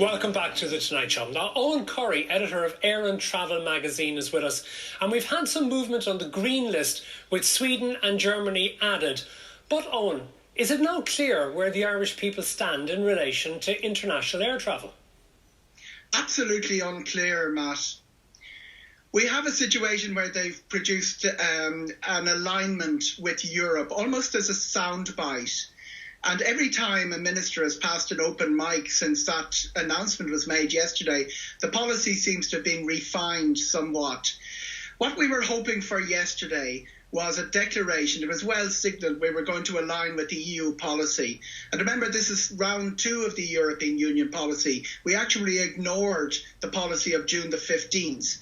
Welcome back to The Tonight Show. Now, Eoghan Corry, editor of Air and Travel magazine, is with us. And we've had some movement on the green list with Sweden and Germany added. But, Eoghan, is it now clear where the Irish people stand in relation to international air travel? Absolutely unclear, Matt. We have a situation where they've produced an alignment with Europe, almost as a soundbite. And every time a minister has passed an open mic since that announcement was made yesterday, the policy seems to have been refined somewhat. What we were hoping for yesterday was a declaration. It was well signalled we were going to align with the EU policy. And remember, this is round 2 of the European Union policy. We actually ignored the policy of June the 15th.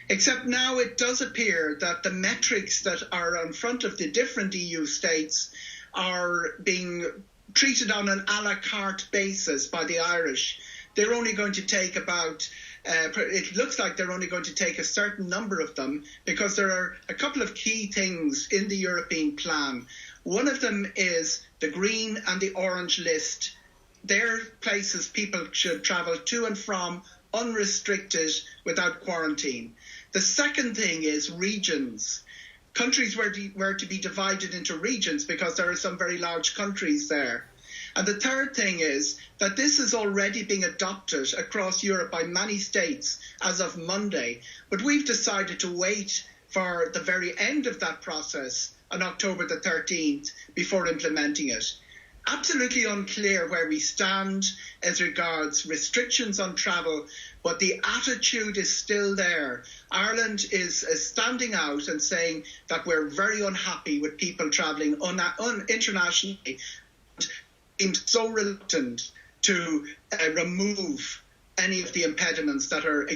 Except now it does appear that the metrics that are in front of the different EU states are being treated on an a la carte basis by the Irish. They're only going to take about, it looks like they're only going to take a certain number of them because there are a couple of key things in the European plan. One of them is the green and the orange list. They're places people should travel to and from unrestricted without quarantine. The second thing is regions. Countries were to be divided into regions because there are some very large countries there. And the third thing is that this is already being adopted across Europe by many states as of Monday. But we've decided to wait for the very end of that process on October the 13th before implementing it. Absolutely unclear where we stand as regards restrictions on travel, but the attitude is still there. Ireland is standing out and saying that we're very unhappy with people travelling internationally and seems so reluctant to remove any of the impediments that are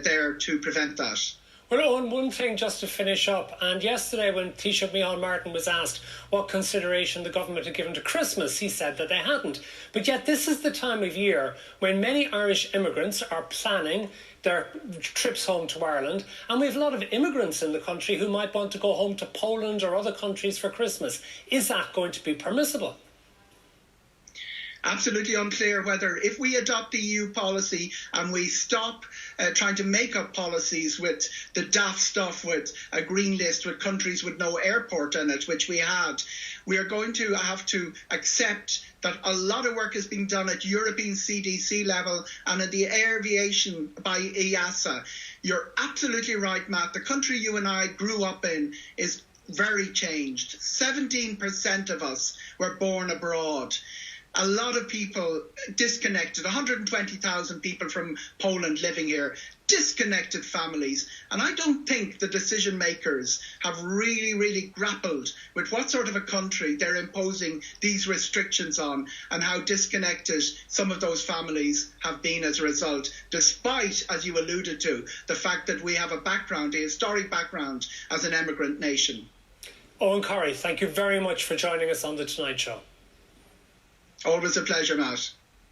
there to prevent that. Well, Eoghan, one thing just to finish up, and yesterday when Taoiseach Micheál Martin was asked what consideration the government had given to Christmas, he said that they hadn't. But yet this is the time of year when many Irish immigrants are planning their trips home to Ireland, and we have a lot of immigrants in the country who might want to go home to Poland or other countries for Christmas. Is that going to be permissible? Absolutely unclear whether, if we adopt the EU policy and we stop trying to make up policies with the daft stuff with a green list with countries with no airport in it, which we had, we are going to have to accept that a lot of work is being done at European CDC level and at the aviation by EASA. You're absolutely right, Matt. The country you and I grew up in is very changed. 17% of us were born abroad. A lot of people disconnected, 120,000 people from Poland living here, disconnected families. And I don't think the decision makers have really grappled with what sort of a country they're imposing these restrictions on and how disconnected some of those families have been as a result, despite, as you alluded to, the fact that we have a background, a historic background as an emigrant nation. Eoghan Corry, thank you very much for joining us on The Tonight Show. Always a pleasure, Matt.